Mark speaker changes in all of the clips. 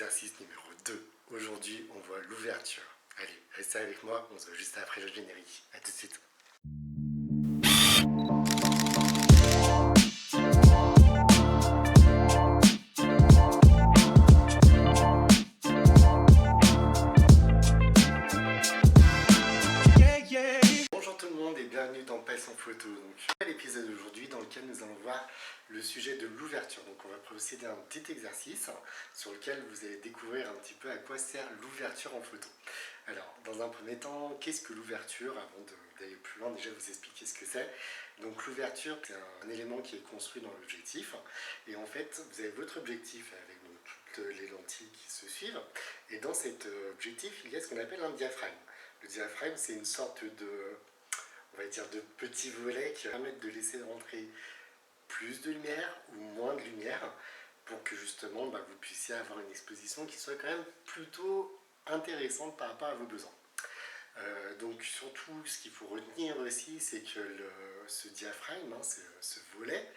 Speaker 1: exercice numéro 2. Aujourd'hui, on voit l'ouverture. Allez, restez avec moi, on se voit juste après le générique. A tout de suite. Bonjour tout le monde et bienvenue dans Passe en photo. Donc, l'épisode d'aujourd'hui dans lequel nous allons voir le sujet de l'ouverture. Donc on va procéder à un petit exercice sur lequel vous allez découvrir un petit peu à quoi sert l'ouverture en photo. Alors, dans un premier temps, qu'est-ce que l'ouverture? Avant d'aller plus loin, déjà vous expliquer ce que c'est. Donc l'ouverture, c'est un élément qui est construit dans l'objectif. Et en fait, vous avez votre objectif avec donc, toutes les lentilles qui se suivent. Et dans cet objectif, il y a ce qu'on appelle un diaphragme. Le diaphragme, c'est une sorte de, on va dire, de petits volets qui permettent de laisser rentrer plus de lumière ou moins de lumière pour que justement vous puissiez avoir une exposition qui soit quand même plutôt intéressante par rapport à vos besoins. Donc surtout ce qu'il faut retenir aussi, c'est que ce diaphragme, ce volet,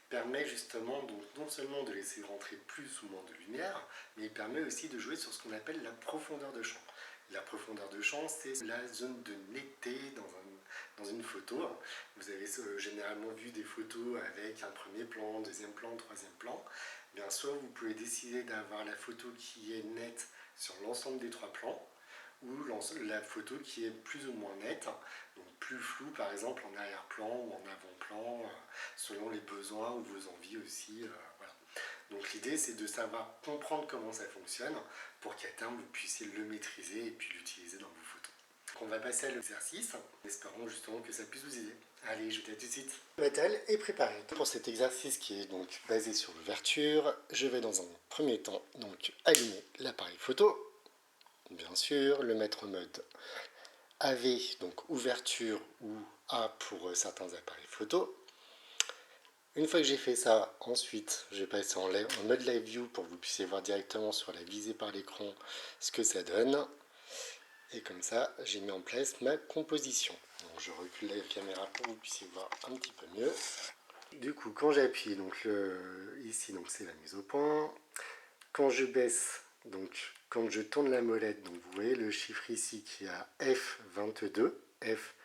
Speaker 1: permet justement donc non seulement de laisser rentrer plus ou moins de lumière, mais il permet aussi de jouer sur ce qu'on appelle la profondeur de champ. La profondeur de champ, c'est la zone de netteté dans une photo. Vous avez généralement vu des photos avec un premier plan, deuxième plan, troisième plan. Bien sûr, vous pouvez décider d'avoir la photo qui est nette sur l'ensemble des trois plans, ou la photo qui est plus ou moins nette, donc plus floue par exemple en arrière-plan ou en avant-plan, selon les besoins ou vos envies aussi. Voilà. Donc l'idée c'est de savoir comprendre comment ça fonctionne pour qu'à terme vous puissiez le maîtriser et puis l'utiliser dans vos photos. Donc on va passer à l'exercice, en espérant justement que ça puisse vous aider. Allez, je vous dis à tout de suite. Le matériel est préparé. Pour cet exercice qui est donc basé sur l'ouverture, je vais dans un premier temps donc allumer l'appareil photo. Bien sûr, le mettre en mode AV, donc ouverture, ou A pour certains appareils photo. Une fois que j'ai fait ça, ensuite, je vais passer en mode live view pour que vous puissiez voir directement sur la visée par l'écran ce que ça donne. Et comme ça, j'ai mis en place ma composition. Donc, je recule la caméra pour que vous puissiez voir un petit peu mieux. Du coup, quand j'appuie, donc ici, donc c'est la mise au point. Quand je baisse, donc quand je tourne la molette, donc vous voyez le chiffre ici qui est à F22, F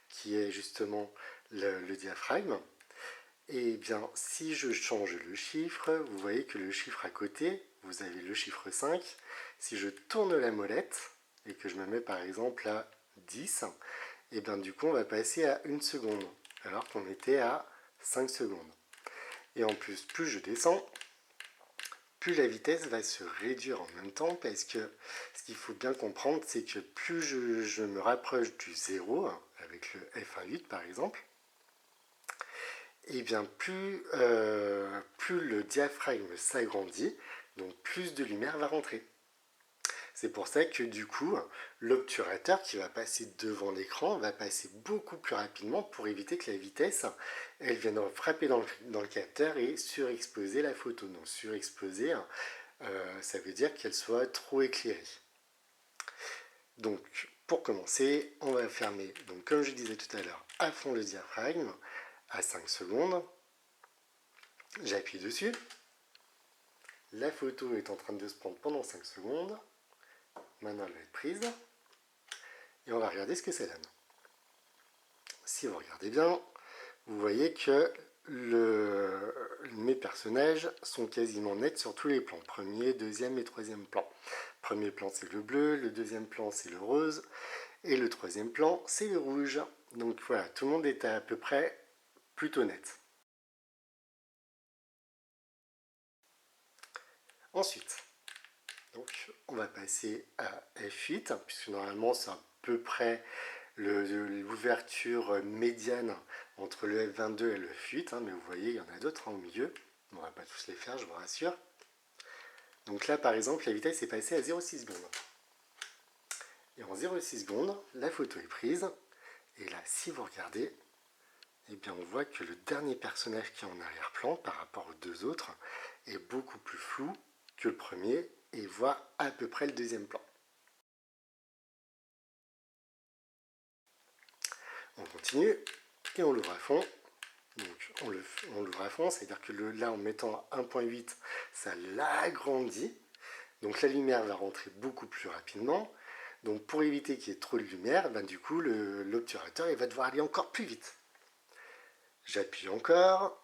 Speaker 1: qui est justement le diaphragme. Et bien si je change le chiffre, vous voyez que le chiffre à côté, vous avez le chiffre 5. Si je tourne la molette et que je me mets par exemple à 10, et bien du coup on va passer à 1 seconde, alors qu'on était à 5 secondes. Et en plus, plus je descends, plus la vitesse va se réduire en même temps, parce que ce qu'il faut bien comprendre, c'est que plus je me rapproche du 0, avec le F1.8 par exemple, et bien plus le diaphragme s'agrandit, donc plus de lumière va rentrer. C'est pour ça que du coup, l'obturateur qui va passer devant l'écran va passer beaucoup plus rapidement pour éviter que la vitesse elle vienne frapper dans le capteur et surexposer la photo. Donc surexposer, ça veut dire qu'elle soit trop éclairée. Donc pour commencer, on va fermer, donc comme je disais tout à l'heure, à fond le diaphragme à 5 secondes. J'appuie dessus. La photo est en train de se prendre pendant 5 secondes. Maintenant elle va être prise. Et on va regarder ce que ça donne. Si vous regardez bien, vous voyez que mes personnages sont quasiment nets sur tous les plans. Premier, deuxième et troisième plan. Premier plan c'est le bleu, le deuxième plan c'est le rose, et le troisième plan c'est le rouge. Donc voilà, tout le monde est à peu près plutôt net. Ensuite, donc, on va passer à F8, puisque normalement c'est à peu près l'ouverture médiane entre le F22 et le F8, mais vous voyez, il y en a d'autres au milieu. On ne va pas tous les faire, je vous rassure. Donc là, par exemple, la vitesse est passée à 0,6 secondes. Et en 0,6 secondes, la photo est prise. Et là, si vous regardez, eh bien, on voit que le dernier personnage qui est en arrière-plan, par rapport aux deux autres, est beaucoup plus flou que le premier, et voire à peu près le deuxième plan. On continue et on l'ouvre à fond. Donc on l'ouvre à fond, c'est-à-dire que là en mettant 1.8, ça l'agrandit. Donc la lumière va rentrer beaucoup plus rapidement. Donc pour éviter qu'il y ait trop de lumière, du coup l'obturateur va devoir aller encore plus vite. J'appuie encore.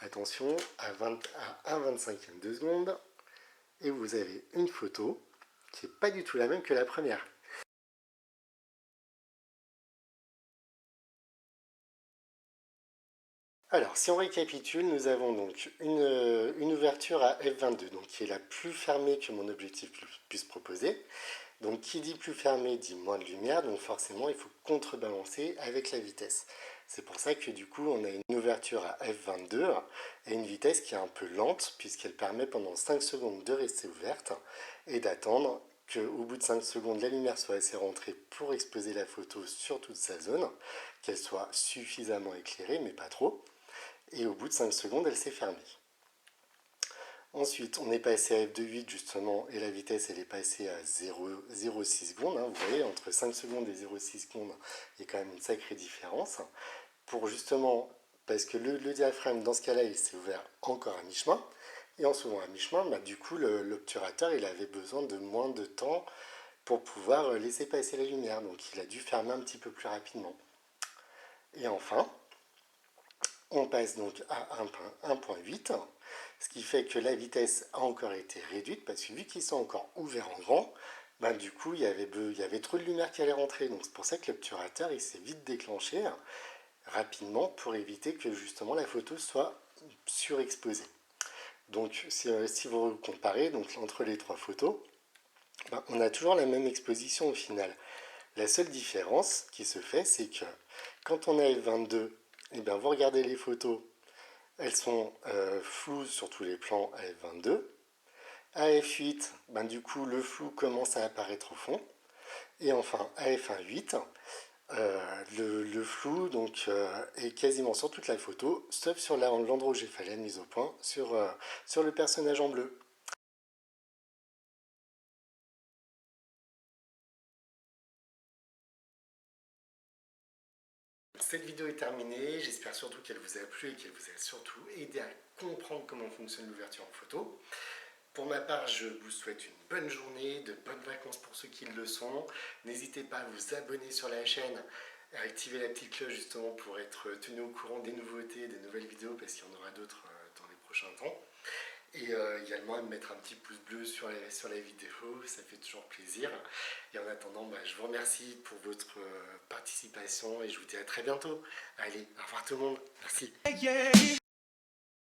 Speaker 1: Attention, à 1/25e de seconde. Et vous avez une photo qui n'est pas du tout la même que la première. Alors, si on récapitule, nous avons donc une ouverture à f22, donc qui est la plus fermée que mon objectif puisse proposer. Donc, qui dit plus fermé dit moins de lumière, donc forcément, il faut contrebalancer avec la vitesse. C'est pour ça que du coup, on a une ouverture à f22 et une vitesse qui est un peu lente, puisqu'elle permet pendant 5 secondes de rester ouverte et d'attendre qu'au bout de 5 secondes, la lumière soit assez rentrée pour exposer la photo sur toute sa zone, qu'elle soit suffisamment éclairée, mais pas trop. Et au bout de 5 secondes, elle s'est fermée. Ensuite, on est passé à f2.8 justement, et la vitesse elle est passée à 0,6 secondes. Vous voyez, entre 5 secondes et 0,6 secondes, il y a quand même une sacrée différence. Pour justement, parce que le diaphragme, dans ce cas-là, il s'est ouvert encore à mi-chemin. Et en s'ouvrant à mi-chemin, du coup, l'obturateur, il avait besoin de moins de temps pour pouvoir laisser passer la lumière. Donc, il a dû fermer un petit peu plus rapidement. Et enfin, on passe donc à 1.8, ce qui fait que la vitesse a encore été réduite, parce que vu qu'ils sont encore ouverts en grand, du coup il y avait trop de lumière qui allait rentrer. Donc c'est pour ça que l'obturateur il s'est vite déclenché rapidement pour éviter que justement la photo soit surexposée. Donc si vous comparez donc, entre les trois photos, on a toujours la même exposition au final. La seule différence qui se fait, c'est que quand on est à f22, vous regardez les photos, elles sont floues sur tous les plans à f22. À f8, du coup, le flou commence à apparaître au fond. Et enfin, à f1.8, le flou est quasiment sur toute la photo, sauf sur l'endroit où j'ai fait la mise au point, sur le personnage en bleu. Cette vidéo est terminée, j'espère surtout qu'elle vous a plu et qu'elle vous a surtout aidé à comprendre comment fonctionne l'ouverture en photo. Pour ma part, je vous souhaite une bonne journée, de bonnes vacances pour ceux qui le sont. N'hésitez pas à vous abonner sur la chaîne, à activer la petite cloche justement pour être tenu au courant des nouveautés, des nouvelles vidéos, parce qu'il y en aura d'autres dans les prochains temps. Et également à me mettre un petit pouce bleu sur la vidéo, ça fait toujours plaisir. Et en attendant, je vous remercie pour votre participation et je vous dis à très bientôt. Allez, au revoir tout le monde, merci.